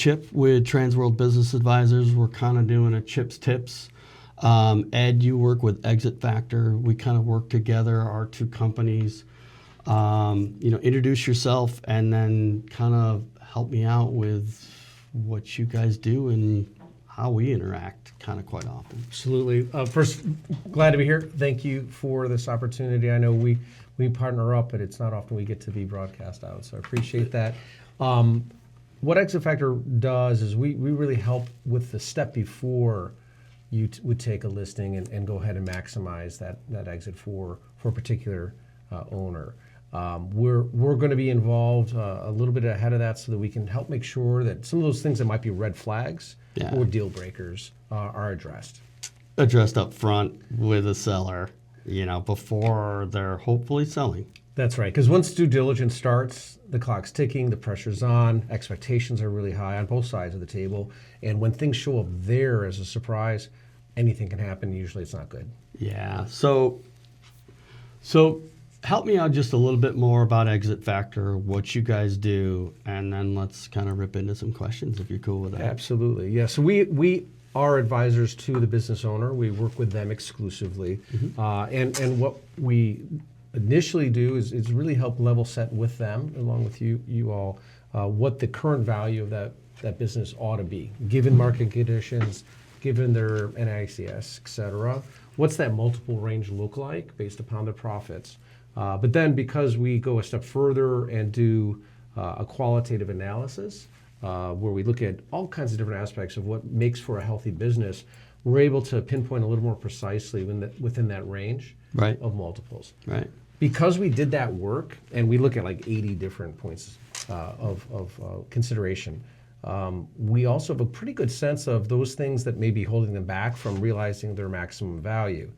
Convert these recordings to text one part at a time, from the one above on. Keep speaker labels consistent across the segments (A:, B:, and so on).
A: Chip with Transworld Business Advisors. We're kind of doing a Chip's Tips. Ed, you work with Exit Factor. We kind of work together, our two companies. Introduce yourself and then kind of help me out with what you guys do and how we interact kind of quite often.
B: Absolutely. First, glad to be here. Thank you for this opportunity. I know we partner up, but it's not often we get to be broadcast out, so I appreciate that. What Exit Factor does is we really help with the step before you would take a listing and go ahead and maximize that exit for a particular owner. We're going to be involved a little bit ahead of that so that we can help make sure that some of those things that might be red flags or deal breakers are addressed.
A: Addressed up front with a seller, before they're hopefully selling.
B: That's right, because once due diligence starts, the clock's ticking, the pressure's on, expectations are really high on both sides of the table, and when things show up there as a surprise, anything can happen. Usually it's not good.
A: Yeah, so help me out just a little bit more about Exit Factor, what you guys do, and then let's kind of rip into some questions if you're cool with that.
B: Absolutely, yeah. So we are advisors to the business owner. We work with them exclusively, and what we initially do is really help level set with them, along with you all, what the current value of that business ought to be, given market conditions, given their NICS, et cetera. What's that multiple range look like based upon their profits? But then because we go a step further and do a qualitative analysis, where we look at all kinds of different aspects of what makes for a healthy business, we're able to pinpoint a little more precisely within that range of multiples.
A: Right.
B: Because we did that work, and we look at like 80 different points of consideration, we also have a pretty good sense of those things that may be holding them back from realizing their maximum value.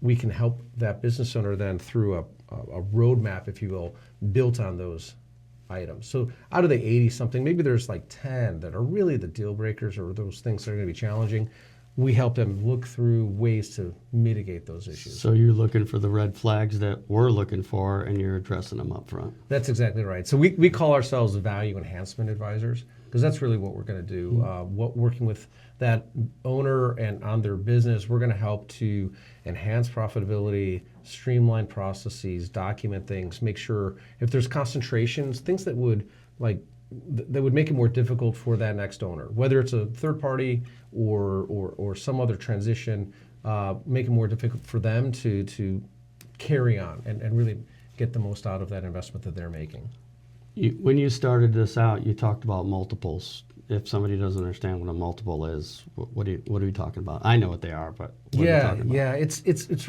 B: We can help that business owner then through a roadmap, if you will, built on those items. So out of the 80-something, maybe there's like 10 that are really the deal breakers or those things that are going to be challenging. We help them look through ways to mitigate those issues.
A: So you're looking for the red flags that we're looking for, and you're addressing them up front.
B: That's exactly right. So we call ourselves value enhancement advisors, because that's really what we're going to do. Working with that owner and on their business, we're going to help to enhance profitability, streamline processes, document things, make sure if there's concentrations, things that would make it more difficult for that next owner, whether it's a third party or some other transition, make it more difficult for them to carry on and really get the most out of that investment that they're making.
A: When you started this out, you talked about multiples. If somebody doesn't understand what a multiple is, what are we talking about? I know what they are, but what are we talking about?
B: Yeah, it's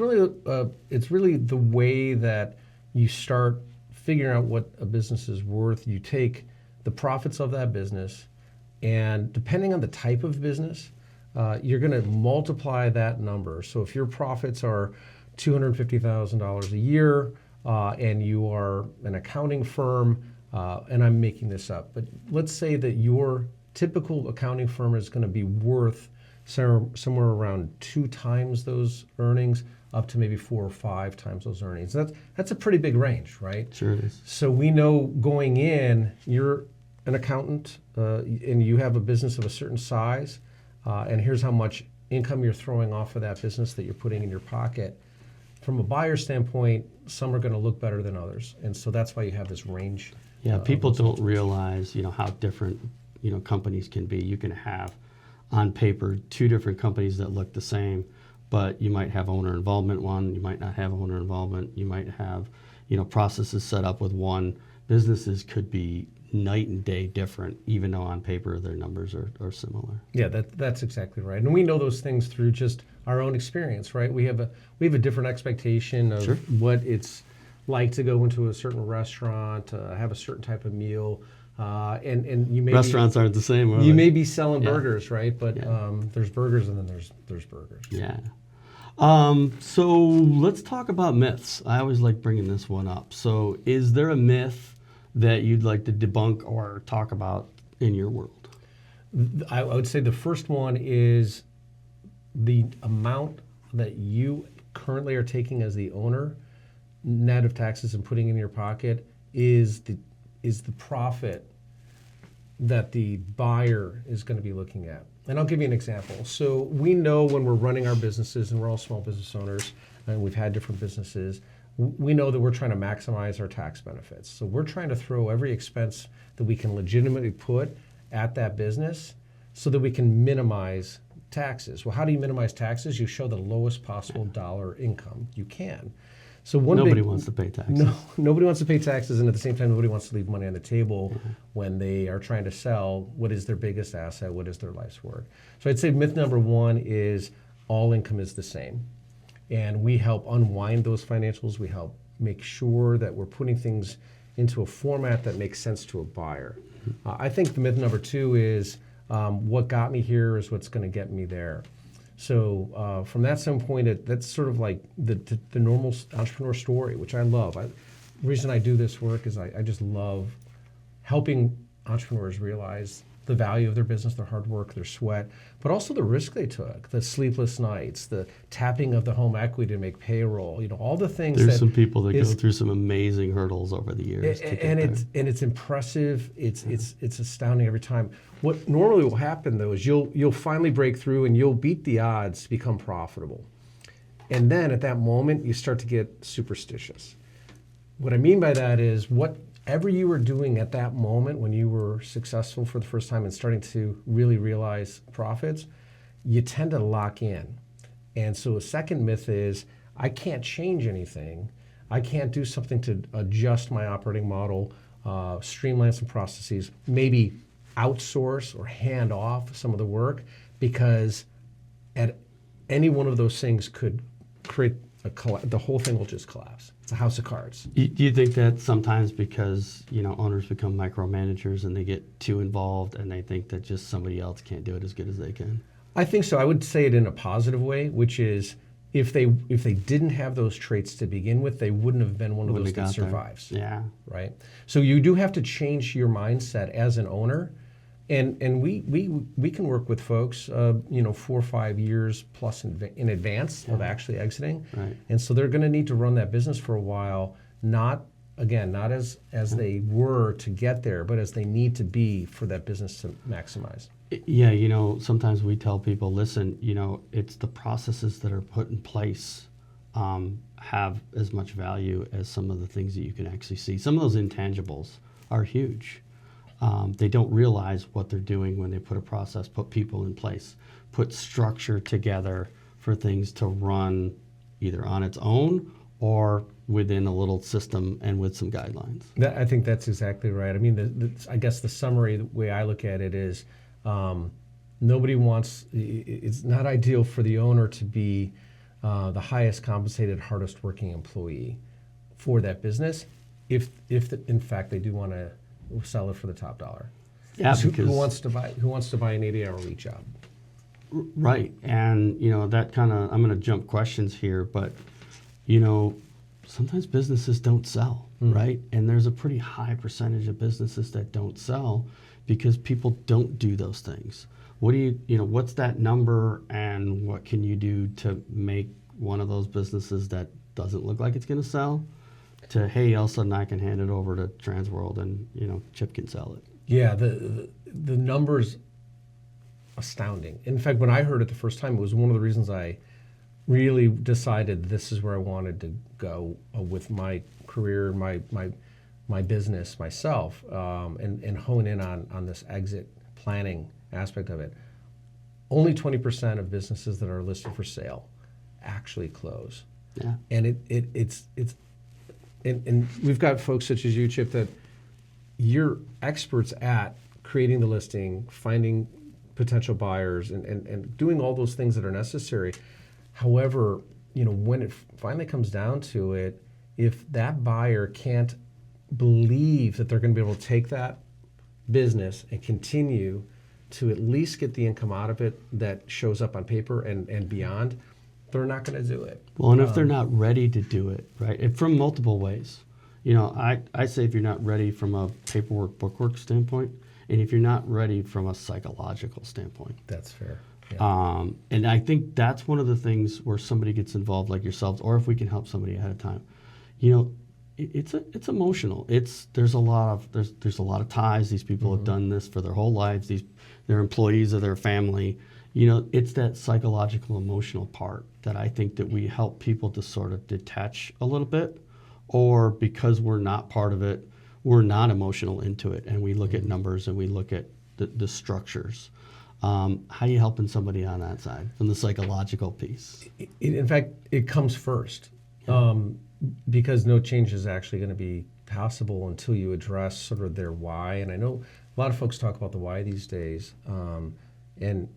B: really the way that you start figuring out what a business is worth. You take the profits of that business, and depending on the type of business, you're going to multiply that number. So if your profits are $250,000 a year, and you are an accounting firm, and I'm making this up, but let's say that your typical accounting firm is going to be worth somewhere around 2 times those earnings, up to maybe 4 or 5 times those earnings. That's a pretty big range, right?
A: Sure it is.
B: So we know going in, you're an accountant, and you have a business of a certain size, and here's how much income you're throwing off of that business that you're putting in your pocket. From a buyer standpoint, some are going to look better than others, and so that's why you have this range.
A: Yeah, people don't realize, how different, companies can be. You can have, on paper, 2 different companies that look the same, but you might have owner involvement one, you might not have owner involvement, you might have, processes set up with one. Businesses could be night and day different, even though on paper their numbers are similar.
B: Yeah, that's exactly right. And we know those things through just our own experience, right? We have a different expectation of what it's like to go into a certain restaurant, have a certain type of meal, and you may
A: restaurants aren't the same.
B: You may be selling burgers, right? But there's burgers, and then there's burgers.
A: Yeah. So let's talk about myths. I always like bringing this one up. So is there a myth that you'd like to debunk or talk about in your world?
B: I would say the first one is the amount that you currently are taking as the owner, net of taxes and putting in your pocket, is the profit that the buyer is going to be looking at. And I'll give you an example. So we know when we're running our businesses, and we're all small business owners, and we've had different businesses, we know that we're trying to maximize our tax benefits. So we're trying to throw every expense that we can legitimately put at that business so that we can minimize taxes. Well, how do you minimize taxes? You show the lowest possible dollar income you can. So
A: nobody wants to pay taxes.
B: No, nobody wants to pay taxes, and at the same time, nobody wants to leave money on the table when they are trying to sell what is their biggest asset, what is their life's work. So I'd say myth number one is all income is the same. And we help unwind those financials. We help make sure that we're putting things into a format that makes sense to a buyer. I think the myth number two is what got me here is what's going to get me there. So from that standpoint, that's sort of like the normal entrepreneur story, which I love. The reason I do this work is I just love helping entrepreneurs realize the value of their business, their hard work, their sweat, but also the risk they took, the sleepless nights, the tapping of the home equity to make payroll, all the things.
A: There's some people that go through some amazing hurdles over the years.
B: And it's impressive. It's astounding every time. What normally will happen though is you'll finally break through and you'll beat the odds to become profitable. And then at that moment you start to get superstitious. What I mean by that is whatever you were doing at that moment when you were successful for the first time and starting to really realize profits, you tend to lock in. And so a second myth is, I can't change anything. I can't do something to adjust my operating model, streamline some processes, maybe outsource or hand off some of the work, because at any one of those things could create the whole thing will just collapse. It's a house of cards.
A: Do you think that sometimes because owners become micromanagers and they get too involved and they think that just somebody else can't do it as good as they can?
B: I think so. I would say it in a positive way, which is if they didn't have those traits to begin with, they wouldn't have been one of those that survives.
A: Yeah.
B: Right. So you do have to change your mindset as an owner. And we can work with folks, 4 or 5 years plus in advance of actually exiting.
A: Right.
B: And so they're going to need to run that business for a while, not as they were to get there, but as they need to be for that business to maximize.
A: Yeah, sometimes we tell people, listen, it's the processes that are put in place have as much value as some of the things that you can actually see. Some of those intangibles are huge. They don't realize what they're doing when they put a process, put people in place, put structure together for things to run either on its own or within a little system and with some guidelines.
B: I think that's exactly right. I mean, I guess the summary, the way I look at it is nobody wants, it's not ideal for the owner to be the highest compensated, hardest working employee for that business if in fact they do want to sell it for the top dollar.
A: Yeah, because
B: who wants to buy an 80-hour week job?
A: Right, and that kind of, I'm going to jump questions here, but sometimes businesses don't sell, right? And there's a pretty high percentage of businesses that don't sell because people don't do those things. What do what's that number, and what can you do to make one of those businesses that doesn't look like it's going to sell to, hey, all of a sudden I can hand it over to Transworld and Chip can sell it?
B: Yeah, the numbers astounding. In fact, when I heard it the first time, it was one of the reasons I really decided this is where I wanted to go with my career, my business, myself, and hone in on this exit planning aspect of it. Only 20% of businesses that are listed for sale actually close.
A: Yeah.
B: And it's and we've got folks such as you, Chip, that you're experts at creating the listing, finding potential buyers, and doing all those things that are necessary. However, when it finally comes down to it, if that buyer can't believe that they're going to be able to take that business and continue to at least get the income out of it that shows up on paper and beyond, they're not going to do it.
A: Well, and if they're not ready to do it, right, from multiple ways. I say if you're not ready from a paperwork, bookwork standpoint, and if you're not ready from a psychological standpoint.
B: That's fair. Yeah.
A: And I think that's one of the things where somebody gets involved like yourselves, or if we can help somebody ahead of time. It's emotional. There's a lot of ties. These people have done this for their whole lives. They're employees of their family. It's that psychological, emotional part that I think that we help people to sort of detach a little bit, or because we're not part of it, we're not emotional into it, and we look at numbers and we look at the structures. How are you helping somebody on that side from the psychological piece?
B: In fact, it comes first, because no change is actually going to be possible until you address sort of their why. And I know a lot of folks talk about the why these days, and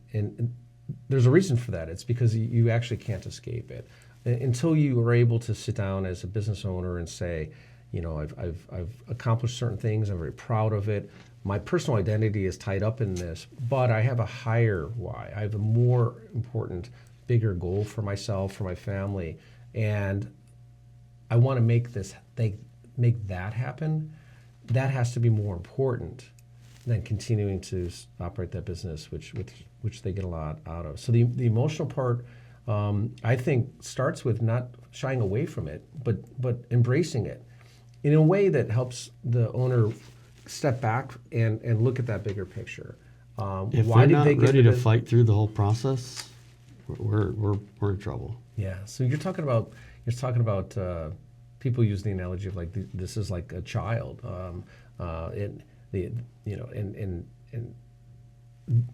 B: there's a reason for that. It's because you actually can't escape it until you are able to sit down as a business owner and say, I've accomplished certain things. I'm very proud of it. My personal identity is tied up in this, but I have a higher why. I have a more important, bigger goal for myself, for my family, and I want to make that happen. That has to be more important than continuing to operate that business, which they get a lot out of. So the emotional part, I think, starts with not shying away from it, but embracing it in a way that helps the owner step back and look at that bigger picture.
A: If
B: Why
A: they're
B: did
A: not
B: they get
A: ready
B: into
A: to fight through the whole process, we're in trouble.
B: Yeah. So you're talking about people use the analogy of like this is like a child. And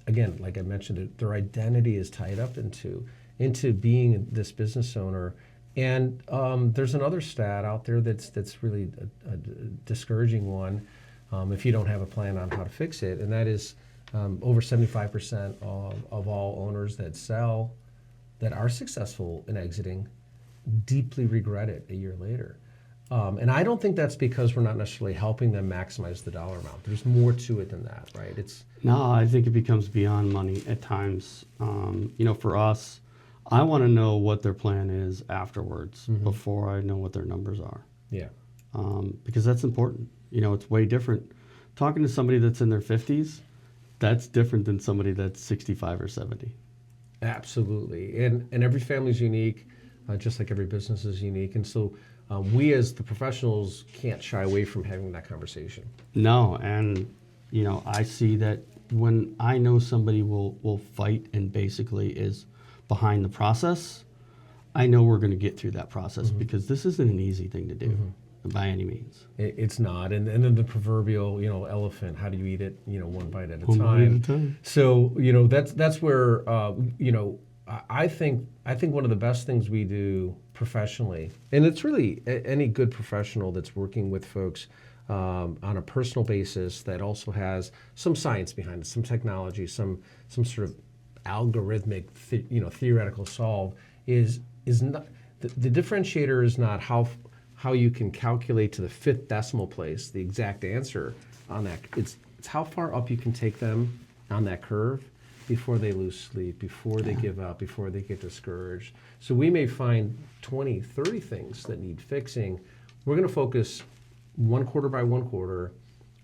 B: again, like I mentioned, their identity is tied up into being this business owner. And there's another stat out there that's really a discouraging one, if you don't have a plan on how to fix it, and that is over 75% of all owners that are successful in exiting deeply regret it a year later. And I don't think that's because we're not necessarily helping them maximize the dollar amount. There's more to it than that, right?
A: No, I think it becomes beyond money at times. For us, I want to know what their plan is afterwards before I know what their numbers are.
B: Yeah.
A: Because that's important. It's way different. Talking to somebody that's in their 50s, that's different than somebody that's 65 or 70.
B: Absolutely. And every family is unique, just like every business is unique. And so we as the professionals can't shy away from having that conversation.
A: No, and I see that when I know somebody will fight and basically is behind the process, I know we're going to get through that process because this isn't an easy thing to do by any means.
B: It's not. And then the proverbial, elephant, how do you eat it? One bite at a
A: One
B: time.
A: bite at a time.
B: So, that's where, I think one of the best things we do professionally, and it's really any good professional that's working with folks on a personal basis that also has some science behind it, some technology, some sort of algorithmic, theoretical solve is not the differentiator is not how you can calculate to the 5th decimal place the exact answer on that. It's how far up you can take them on that curve before they lose sleep, before they give up, before they get discouraged. So we may find 20, 30 things that need fixing. We're going to focus one quarter by one quarter.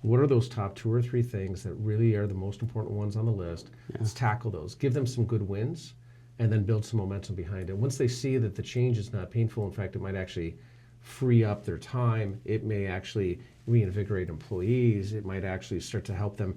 B: What are those top 2 or 3 things that really are the most important ones on the list? Let's tackle those. Give them some good wins, and then build some momentum behind it. Once they see that the change is not painful, in fact, it might actually free up their time. It may actually reinvigorate employees. It might actually start to help them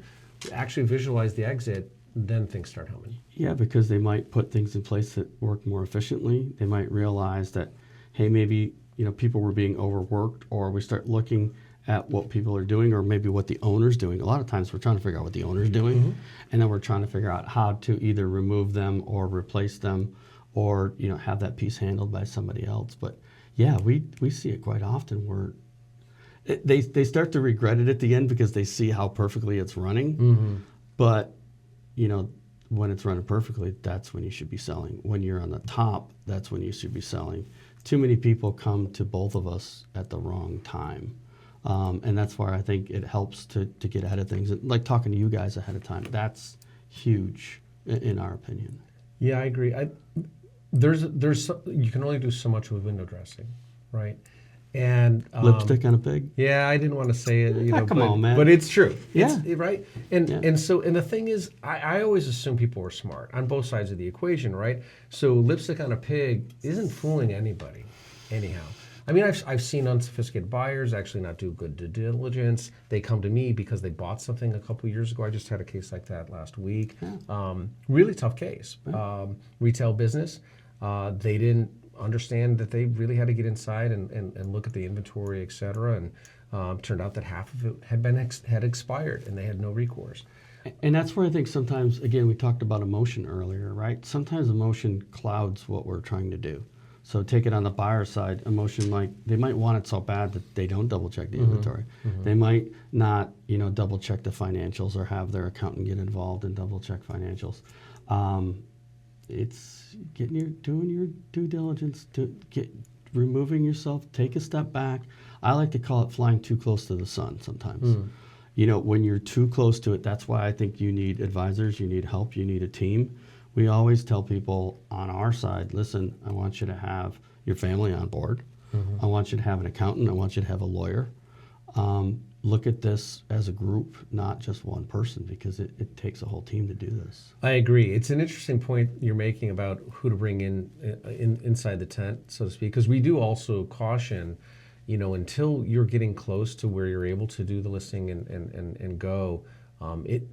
B: actually visualize the exit. Then things start humming.
A: Yeah, because they might put things in place that work more efficiently. They might realize that, hey, maybe people were being overworked, or we start looking at what people are doing, or maybe what the owner's doing. A lot of times we're trying to figure out what the owner's doing, and then we're trying to figure out how to either remove them or replace them, or have that piece handled by somebody else. But yeah, we see it quite often where they start to regret it at the end because they see how perfectly it's running. But when it's running perfectly, that's when you should be selling. When you're on the top, that's when you should be selling. Too many people come to both of us at the wrong time. And that's why I think it helps to get ahead of things. Like talking to you guys ahead of time, that's huge in our opinion.
B: Yeah, I agree. You can only do so much with window dressing, right? And
A: lipstick on a pig.
B: Yeah, I didn't want to say it,
A: come on, man.
B: But it's true.
A: Yeah,
B: right. And the thing is, I always assume people are smart on both sides of the equation, right? So lipstick on a pig isn't fooling anybody, anyhow. I mean, I've seen unsophisticated buyers actually not do good due diligence. They come to me because they bought something a couple years ago. I just had a case like that last week. Really tough case. Retail business. They didn't understand that they really had to get inside and look at the inventory, et cetera. And turned out that half of it had expired and they had no recourse.
A: And that's where I think sometimes, again, we talked about emotion earlier, right? Sometimes emotion clouds what we're trying to do. So take it on the buyer side, emotion they might want it so bad that they don't double check the inventory. They might not, double check the financials or have their accountant get involved and double check financials. It's doing your due diligence, removing yourself, take a step back. I like to call it flying too close to the sun sometimes. When you're too close to it, that's why I think you need advisors, you need help, you need a team. We always tell people on our side, listen, I want you to have your family on board. I want you to have an accountant. I want you to have a lawyer. Look at this as a group, not just one person, because it takes a whole team to do this.
B: I agree. It's an interesting point you're making about who to bring inside the tent, so to speak, because we do also caution, until you're getting close to where you're able to do the listing and go,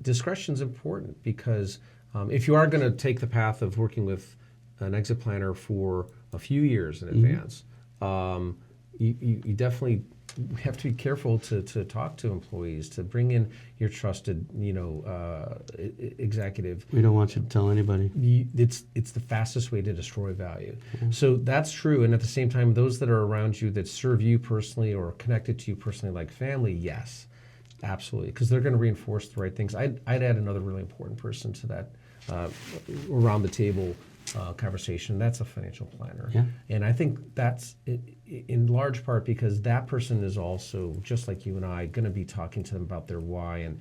B: discretion's important because if you are going to take the path of working with an exit planner for a few years in advance, you definitely have to be careful to talk to employees, to bring in your trusted, executive.
A: We don't want you to tell anybody.
B: It's the fastest way to destroy value. So that's true. And at the same time, those that are around you that serve you personally or connected to you personally like family, yes, absolutely. Because they're going to reinforce the right things. I'd add another really important person to that around the table conversation. That's a financial planner.
A: Yeah.
B: And I think that's in large part because that person is also, just like you and I, going to be talking to them about their why and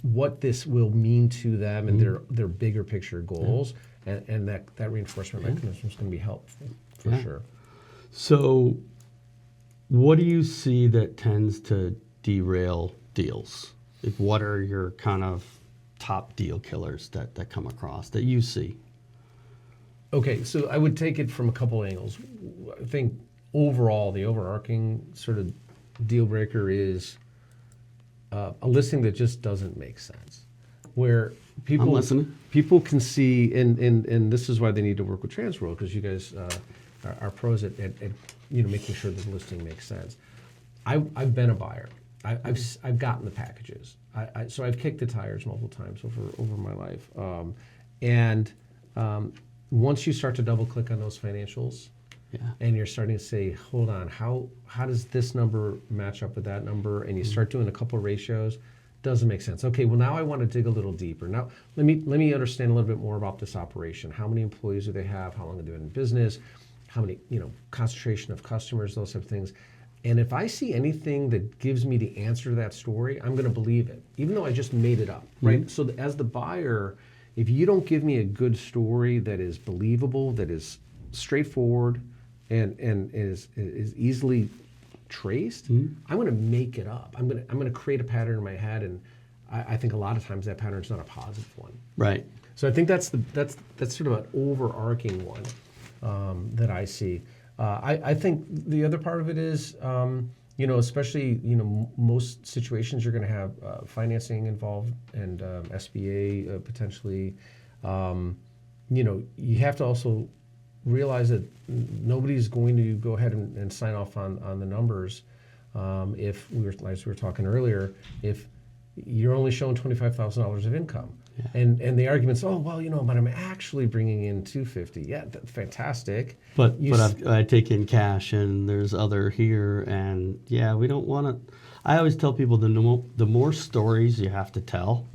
B: what this will mean to them and their bigger picture goals. And that reinforcement mechanism is going to be helpful for sure.
A: So what do you see that tends to derail deals? Like, what are your kind of top deal killers that come across that you see?
B: Okay, so I would take it from a couple angles. I think overall, the overarching sort of deal breaker is a listing that just doesn't make sense. Where people can see, and this is why they need to work with Transferable, because you guys are pros at making sure the listing makes sense. I've been a buyer. I've gotten the packages. So I've kicked the tires multiple times over my life, and once you start to double click on those financials, and you're starting to say, hold on, how does this number match up with that number? And you start doing a couple of ratios, doesn't make sense. Okay, well now I want to dig a little deeper. Now let me understand a little bit more about this operation. How many employees do they have? How long have they been in business? How many, concentration of customers, those type of things. And if I see anything that gives me the answer to that story, I'm going to believe it, even though I just made it up, right? So as the buyer, if you don't give me a good story that is believable, that is straightforward, and is easily traced, I'm going to make it up. I'm going to create a pattern in my head, and I think a lot of times that pattern is not a positive one.
A: Right.
B: So I think that's sort of an overarching one that I see. I think the other part of it is, especially, most situations you're going to have financing involved and SBA potentially. You have to also realize that nobody's going to go ahead and sign off on the numbers if as we were talking earlier, if you're only showing $25,000 of income. And the argument's, but I'm actually bringing in $250. Yeah, fantastic.
A: But I take in cash, and there's other here, and we don't want to. I always tell people the more stories you have to tell,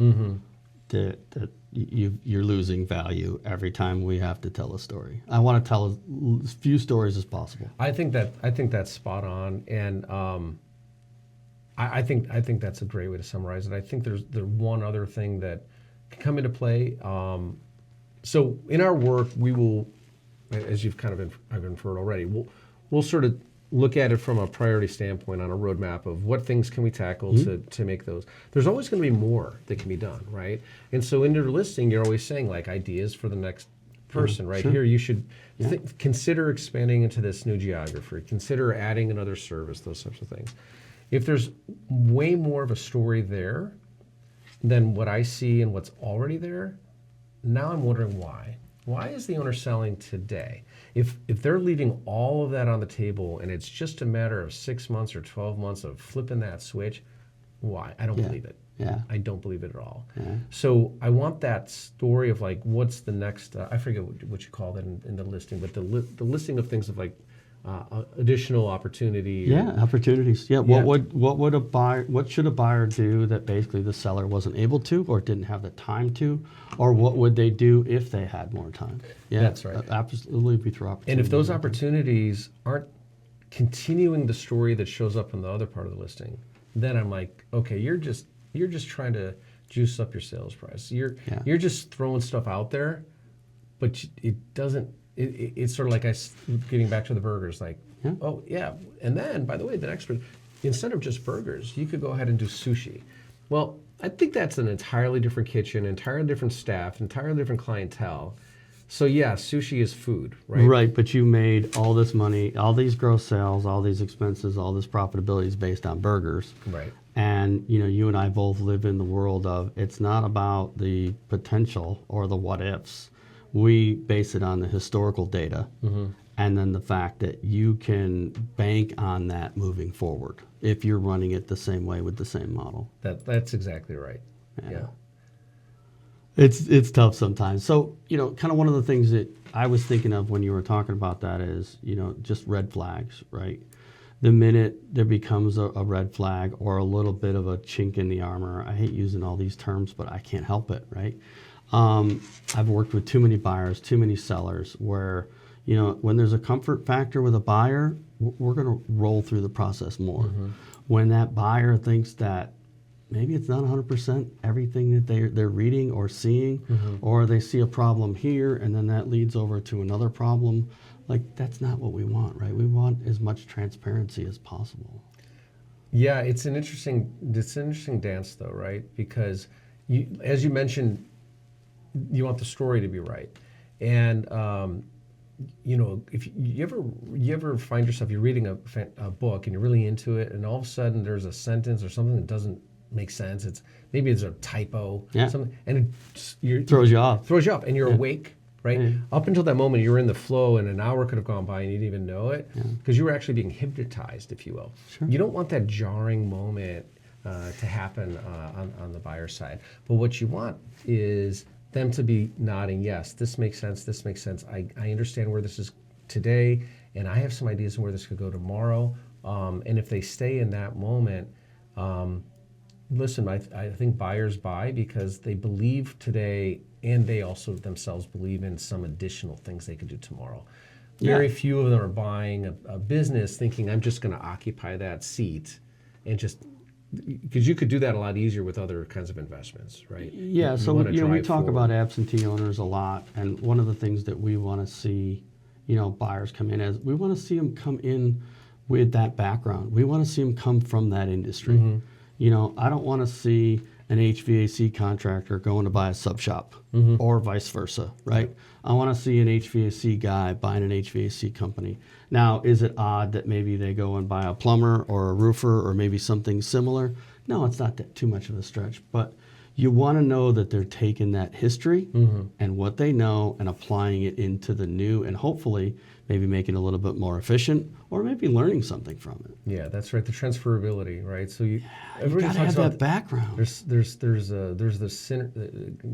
A: that you're losing value every time we have to tell a story. I want to tell as few stories as possible.
B: I think that's spot on, and I think that's a great way to summarize it. I think there's one other thing that can come into play. So in our work, we will, as you've kind of I've inferred already, we'll sort of look at it from a priority standpoint on a roadmap of what things can we tackle to make those. There's always going to be more that can be done, right? And so in your listing, you're always saying like ideas for the next person, right?
A: sure.
B: Here, you should consider expanding into this new geography. Consider adding another service, those types of things. If there's way more of a story there than what I see and what's already there, now I'm wondering why. Why is the owner selling today? If they're leaving all of that on the table and it's just a matter of 6 months or 12 months of flipping that switch, why? I don't believe it.
A: Yeah.
B: I don't believe it at all.
A: Yeah.
B: So I want that story of like, what's the next, I forget what you call that in the listing, but the listing of things of like additional opportunity.
A: Yeah, opportunities. Yeah.
B: Yeah.
A: What should a buyer do that basically the seller wasn't able to or didn't have the time to, or what would they do if they had more time? Yeah,
B: That's right.
A: Absolutely be through opportunities.
B: And if those opportunities aren't continuing the story that shows up in the other part of the listing, then I'm like, okay, you're just trying to juice up your sales price. You're just throwing stuff out there, but it doesn't. It's sort of like getting back to the burgers. Like, oh yeah, and then by the way, the next one, instead of just burgers, you could go ahead and do sushi. Well, I think that's an entirely different kitchen, entirely different staff, entirely different clientele. So yeah, sushi is food, right?
A: Right, but you made all this money, all these gross sales, all these expenses, all this profitability is based on burgers.
B: Right.
A: And you and I both live in the world of it's not about the potential or the what ifs. We base it on the historical data and then the fact that you can bank on that moving forward if you're running it the same way with the same model.
B: That's exactly right. Yeah.
A: It's tough sometimes. So, kind of one of the things that I was thinking of when you were talking about that is, just red flags, right? The minute there becomes a red flag or a little bit of a chink in the armor, I hate using all these terms, but I can't help it, right? I've worked with too many buyers, too many sellers where, when there's a comfort factor with a buyer, we're going to roll through the process more. When that buyer thinks that maybe it's not 100% everything that they're reading or seeing, or they see a problem here and then that leads over to another problem. Like, that's not what we want, right? We want as much transparency as possible.
B: Yeah, it's an interesting dance though, right? Because as you mentioned, you want the story to be right. And if you ever find yourself, you're reading a book and you're really into it and all of a sudden there's a sentence or something that doesn't make sense. Maybe it's a typo, something, and it
A: throws you off.
B: And you're awake, right? Up until that moment, you're in the flow, and an hour could have gone by and you didn't even know it because you were actually being hypnotized, if you will.
A: Sure.
B: You don't want that jarring moment to happen on the buyer side. But what you want is them to be nodding, yes, this makes sense, this makes sense. I understand where this is today, and I have some ideas on where this could go tomorrow. And if they stay in that moment, listen, I think buyers buy because they believe today and they also themselves believe in some additional things they could do tomorrow. Very few of them are buying a business thinking I'm just going to occupy that seat and just because you could do that a lot easier with other kinds of investments, right?
A: Yeah, so we talk about absentee owners a lot, and one of the things that we want to see, buyers come in as, we want to see them come in with that background. We want to see them come from that industry. I don't want to see an HVAC contractor going to buy a sub shop or vice versa, right? I want to see an HVAC guy buying an HVAC company. Now, is it odd that maybe they go and buy a plumber or a roofer or maybe something similar? No, it's not too much of a stretch, but you want to know that they're taking that history and what they know and applying it into the new and hopefully maybe making it a little bit more efficient or maybe learning something from it.
B: Yeah, that's right. The transferability, right? So
A: you got to have that background.
B: There's the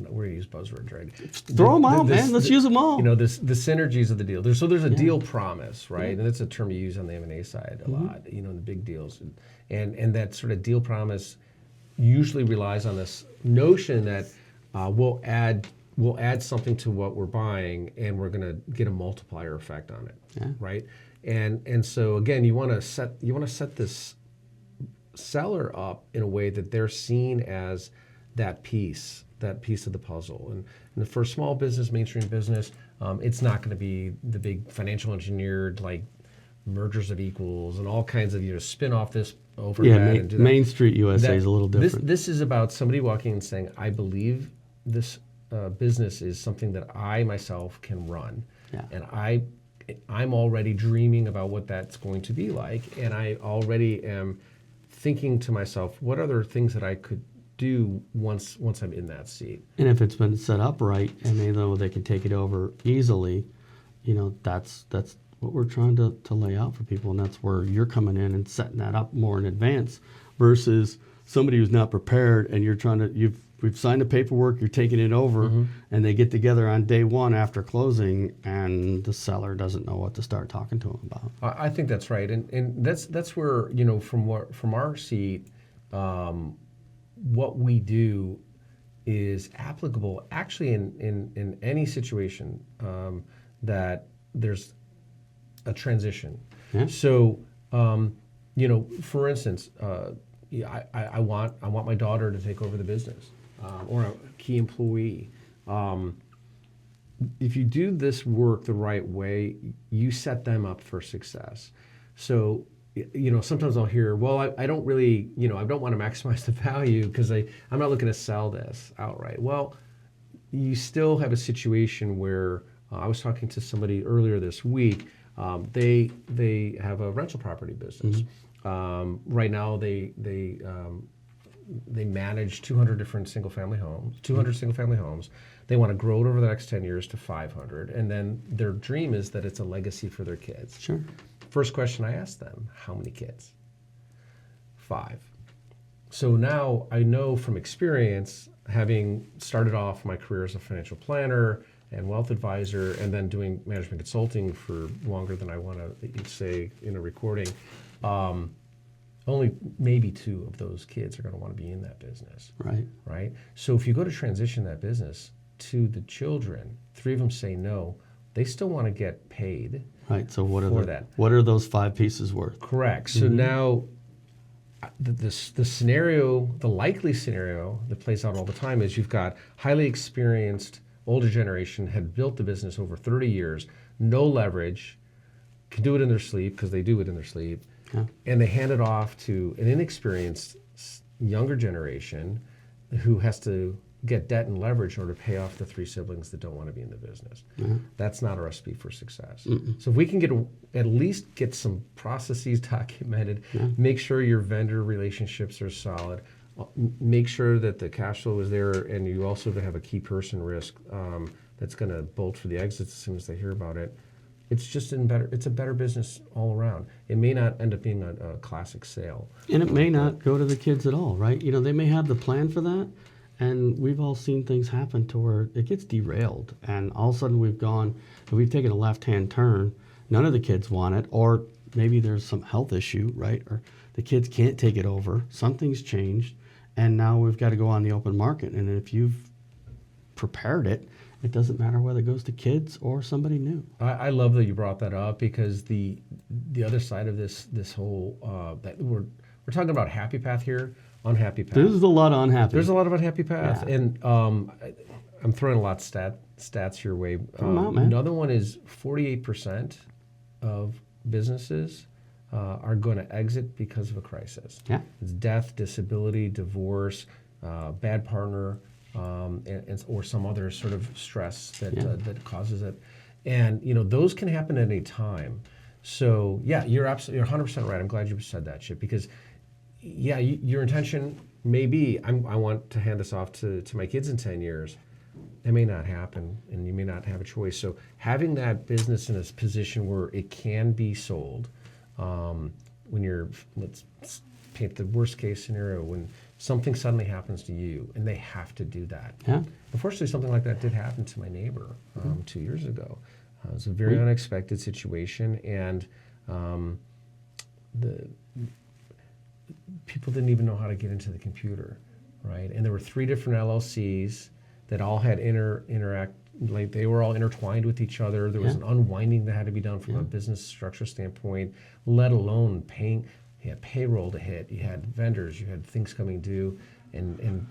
B: we're gonna use buzzwords, right?
A: Throw them out, man. Let's use them all.
B: The synergies of the deal. There's a deal promise, right? And that's a term you use on the M&A side a lot. In the big deals, and that sort of deal promise usually relies on this notion that we'll add something to what we're buying, and we're going to get a multiplier effect on it, right? And so again, you want to set this seller up in a way that they're seen as that piece of the puzzle. And for a small business, mainstream business, it's not going to be the big financial engineered like mergers of equals and all kinds of spin off this over that and do that.
A: Main Street USA is a little different.
B: This is about somebody walking and saying, I believe this business is something that I myself can run,
A: Yeah.
B: and I'm already dreaming about what that's going to be like, and I already am thinking to myself, what other things that I could do once I'm in that seat.
A: And if it's been set up right and they know they can take it over easily, that's what we're trying to lay out for people. And that's where you're coming in and setting that up more in advance versus somebody who's not prepared and we've signed the paperwork, you're taking it over, and they get together on day one after closing and the seller doesn't know what to start talking to them about.
B: I think that's right. And that's where, from our seat, what we do is applicable actually in any situation that there's a transition.
A: Yeah.
B: So, for instance, I want my daughter to take over the business or a key employee. If you do this work the right way, you set them up for success. So, sometimes I'll hear, well, I don't really, I don't want to maximize the value because I'm not looking to sell this outright. Well, you still have a situation where I was talking to somebody earlier this week. They have a rental property business. Right now, they manage 200 different single-family homes. 200 single-family homes. They want to grow it over the next 10 years to 500, and then their dream is that it's a legacy for their kids.
A: Sure.
B: First question I asked them: how many kids? 5. So now I know from experience, having started off my career as a financial planner and wealth advisor, and then doing management consulting for longer than I want to say in a recording, only maybe 2 of those kids are going to want to be in that business. Right? So if you go to transition that business to the children, 3 of them say no, they still want to get paid.
A: Right. So what
B: that.
A: What are those 5 pieces worth?
B: Correct. So now the scenario, the likely scenario that plays out all the time is you've got highly experienced older generation had built the business over 30 years, no leverage, can do it in their sleep because they do it in their sleep, and they hand it off to an inexperienced younger generation who has to get debt and leverage in order to pay off the 3 siblings that don't want to be in the business. That's not a recipe for success. So if we can at least get some processes documented, make sure your vendor relationships are solid, make sure that the cash flow is there, and you also have a key person risk that's going to bolt for the exits as soon as they hear about it. It's a better business all around. It may not end up being a classic sale.
A: And it may not go to the kids at all, right? They may have the plan for that, and we've all seen things happen to where it gets derailed, and all of a sudden we've taken a left-hand turn, none of the kids want it, or maybe there's some health issue, right? Or the kids can't take it over, something's changed, and now we've got to go on the open market. And if you've prepared it, it doesn't matter whether it goes to kids or somebody new.
B: I love that you brought that up, because the other side of this whole that we're talking about happy path here, unhappy path.
A: There's a lot of unhappy.
B: There's a lot of unhappy path,
A: Yeah.
B: and I'm throwing a lot of stats your way.
A: Come on, man.
B: Another one is 48% of businesses are going to exit because of a crisis.
A: Yeah.
B: It's death, disability, divorce, bad partner, or some other sort of stress that causes it. And those can happen at any time. So yeah, you're 100% right. I'm glad you said that, Chip, because your intention may be, I want to hand this off to my kids in 10 years. It may not happen, and you may not have a choice. So having that business in a position where it can be sold, let's paint the worst case scenario, when something suddenly happens to you and they have to do that.
A: Yeah.
B: Unfortunately, something like that did happen to my neighbor 2 years ago. It was a very unexpected situation, and the people didn't even know how to get into the computer, right? And there were 3 different LLCs that all had like they were all intertwined with each other. There was an unwinding that had to be done from a business structure standpoint, let alone paying. You had payroll to hit, you had vendors, you had things coming due, and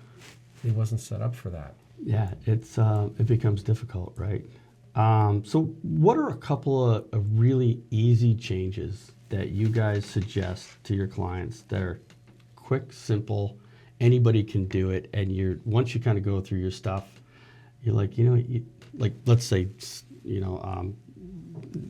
B: it wasn't set up for that.
A: Yeah, it becomes difficult, right? So what are a couple of really easy changes that you guys suggest to your clients that are quick, simple, anybody can do it, and once you kind of go through your stuff, you're like, like let's say,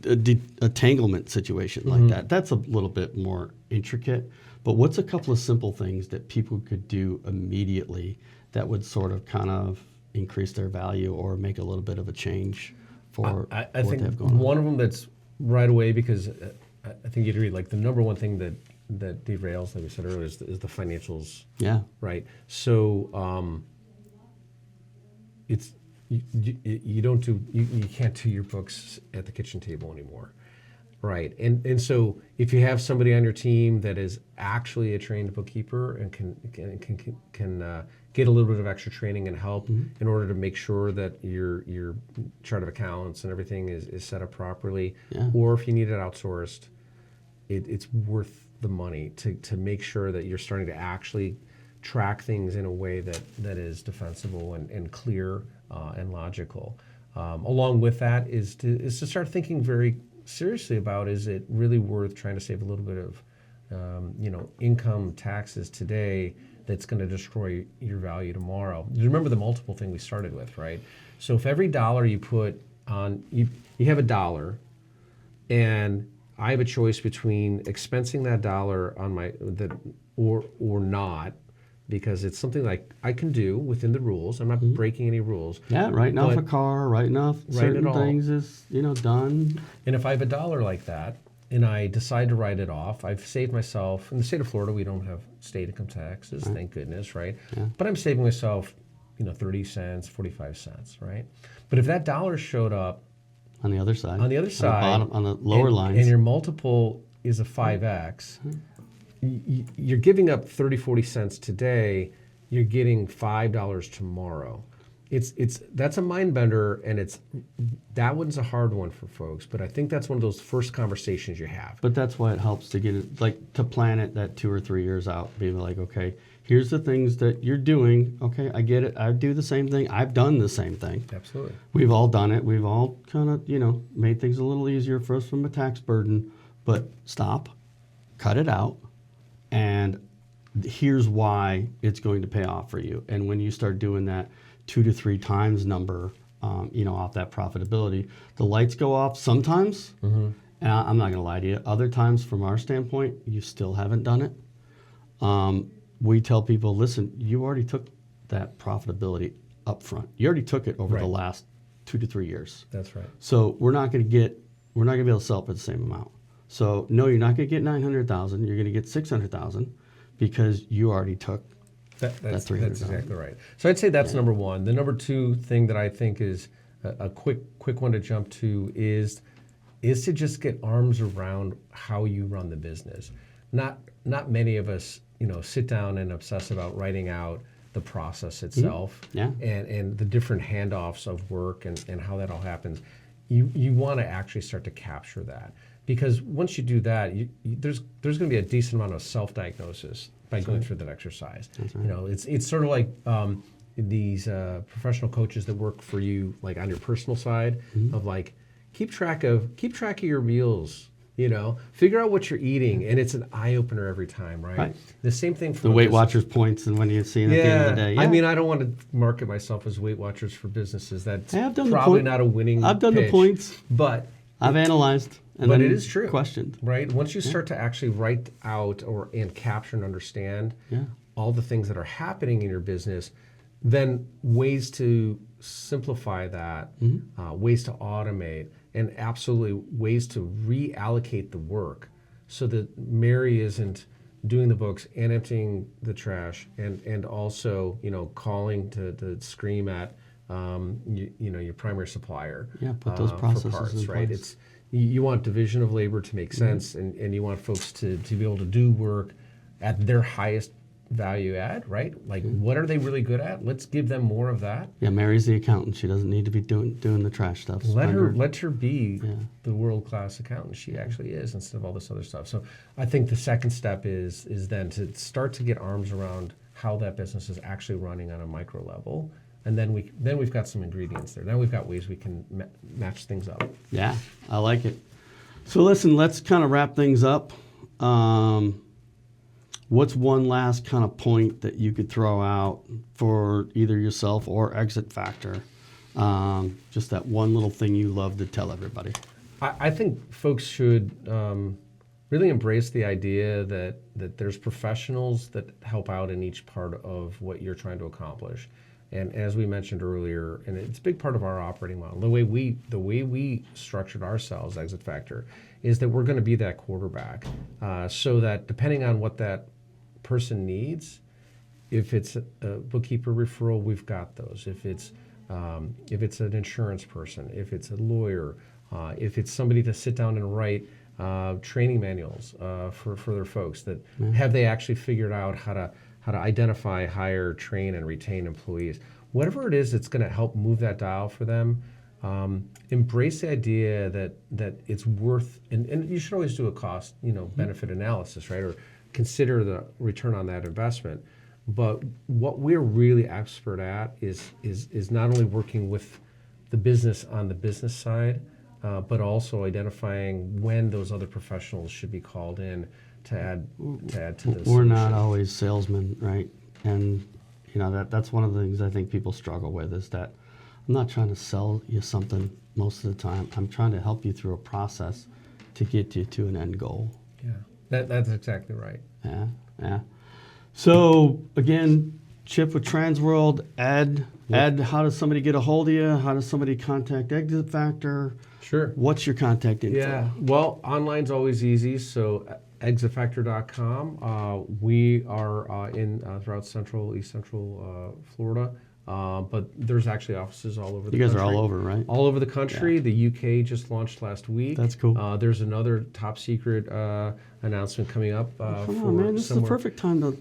A: a tanglement situation like that. That's a little bit more intricate. But what's a couple of simple things that people could do immediately that would sort of kind of increase their value or make a little bit of a change for
B: I
A: what
B: think
A: they have going on?
B: one of them that's right away, because I think you'd agree, like the number one thing that derails, like we said earlier, is the financials.
A: Yeah.
B: Right. So it's you can't do your books at the kitchen table anymore. Right. And so if you have somebody on your team that is actually a trained bookkeeper and can get a little bit of extra training and help in order to make sure that your chart of accounts and everything is set up properly, or if you need it outsourced, it's worth the money to make sure that you're starting to actually track things in a way that is defensible and clear and logical. Along with that is to start thinking very seriously about, is it really worth trying to save a little bit of income taxes today that's going to destroy your value tomorrow? You remember the multiple thing we started with, right? So if every dollar you put on, you have a dollar, and I have a choice between expensing that dollar on or not, because it's something like I can do within the rules. I'm not breaking any rules.
A: Yeah, writing off a car, writing off certain things is, done.
B: And if I have a dollar like that and I decide to write it off, I've saved myself, in the state of Florida, we don't have state income taxes, thank goodness, right? Yeah. But I'm saving myself, 30 cents, 45 cents, right? But if that dollar showed up
A: on the other side,
B: on the bottom,
A: on the lower lines,
B: and your multiple is a 5x, you're giving up 30, 40 cents today, you're getting $5 tomorrow. That's a mind bender, and that one's a hard one for folks, but I think that's one of those first conversations you have.
A: But that's why it helps to get it, like to plan it that 2 or 3 years out, being like, okay, here's the things that you're doing. Okay, I get it. I do the same thing. I've done the same thing.
B: Absolutely.
A: We've all done it. We've all kind of, made things a little easier for us from a tax burden, but stop, cut it out. And here's why it's going to pay off for you. And when you start doing that 2 to 3 times number, off that profitability, the lights go off sometimes. And I'm not going to lie to you. Other times, from our standpoint, you still haven't done it. We tell people, listen, you already took that profitability up front. You already took it over the last 2 to 3 years.
B: That's right.
A: So we're not going to be able to sell it for the same amount. So no, you're not going to get 900,000. You're going to get 600,000 because you already took that 300,000.
B: That's exactly right. So I'd say that's number one. The number two thing that I think is a quick one to jump to is to just get arms around how you run the business. Not many of us, sit down and obsess about writing out the process itself and the different handoffs of work and how that all happens. You want to actually start to capture that. Because once you do that, there's going to be a decent amount of self-diagnosis by going through that exercise. Right. It's sort of like these professional coaches that work for you, like on your personal side, of like keep track of your meals. Figure out what you're eating, and it's an eye opener every time, right? The same thing for
A: the Weight Watchers points, and when you see them at the end of the day.
B: I mean, I don't want to market myself as Weight Watchers for businesses. That's
A: probably
B: not a winning.
A: I've done the points,
B: but
A: I've analyzed.
B: But it is true.
A: Questioned.
B: Right? Once you start to actually write out and capture and understand all the things that are happening in your business, then ways to simplify that, ways to automate, and absolutely ways to reallocate the work so that Mary isn't doing the books and emptying the trash and also, calling to scream at your primary supplier.
A: Yeah, put those processes
B: for parts,
A: in
B: right?
A: place.
B: You want division of labor to make sense, and you want folks to be able to do work at their highest value add, right? Like, what are they really good at? Let's give them more of that.
A: Yeah, Mary's the accountant. She doesn't need to be doing the trash stuff.
B: Let her be the world-class accountant she actually is, instead of all this other stuff. So I think the second step is then to start to get arms around how that business is actually running on a micro level. And then we've got some ingredients there. Then we've got ways we can match things up.
A: Yeah, I like it. So listen, let's kind of wrap things up. What's one last kind of point that you could throw out for either yourself or Exit Factor Just that one little thing you love to tell everybody.
B: I think folks should really embrace the idea that there's professionals that help out in each part of what you're trying to accomplish. And as we mentioned earlier, and it's a big part of our operating model, the way we structured ourselves, Exit Factor, is that we're going to be that quarterback, so that depending on what that person needs, if it's a bookkeeper referral, we've got those. If it's an insurance person, if it's a lawyer, if it's somebody to sit down and write training manuals for their folks, that have they actually figured out how to identify, hire, train, and retain employees. Whatever it is that's going to help move that dial for them, embrace the idea that it's worth, and you should always do a cost, benefit analysis, right? Or consider the return on that investment. But what we're really expert at is not only working with the business on the business side, but also identifying when those other professionals should be called in to add to this.
A: We're not always salesmen, right? And that's one of the things I think people struggle with, is that I'm not trying to sell you something most of the time. I'm trying to help you through a process to get you to an end goal.
B: Yeah, that's exactly right.
A: Yeah. So again, Chip with Transworld, Ed, how does somebody get a hold of you? How does somebody contact Exit Factor?
B: Sure.
A: What's your contact info?
B: Yeah, well, online's always easy, so exitfactor.com. We are in throughout East Central Florida, but there's actually offices all over the country.
A: You guys are all over, right?
B: All over the country. Yeah. The UK just launched last week.
A: That's cool.
B: There's another top secret announcement coming up.
A: Come on, man, this is the perfect time to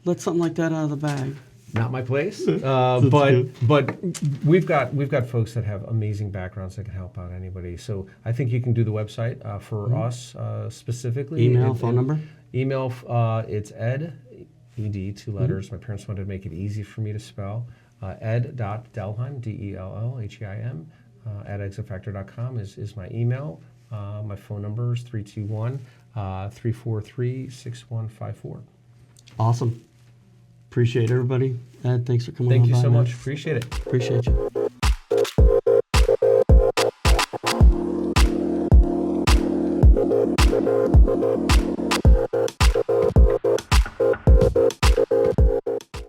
A: let something like that out of the bag.
B: Not my place, but we've got folks that have amazing backgrounds that can help out anybody. So I think you can do the website for us specifically.
A: Email, phone number?
B: Email, it's Ed, ED, 2 letters. My parents wanted to make it easy for me to spell. Ed.Dellheim, Dellheim, at exitfactor.com is my email. My phone number is 321-343-6154.
A: Awesome. Appreciate everybody. Ed, thanks for coming on.
B: Thank you
A: by,
B: so
A: man.
B: much. Appreciate it.
A: Appreciate you.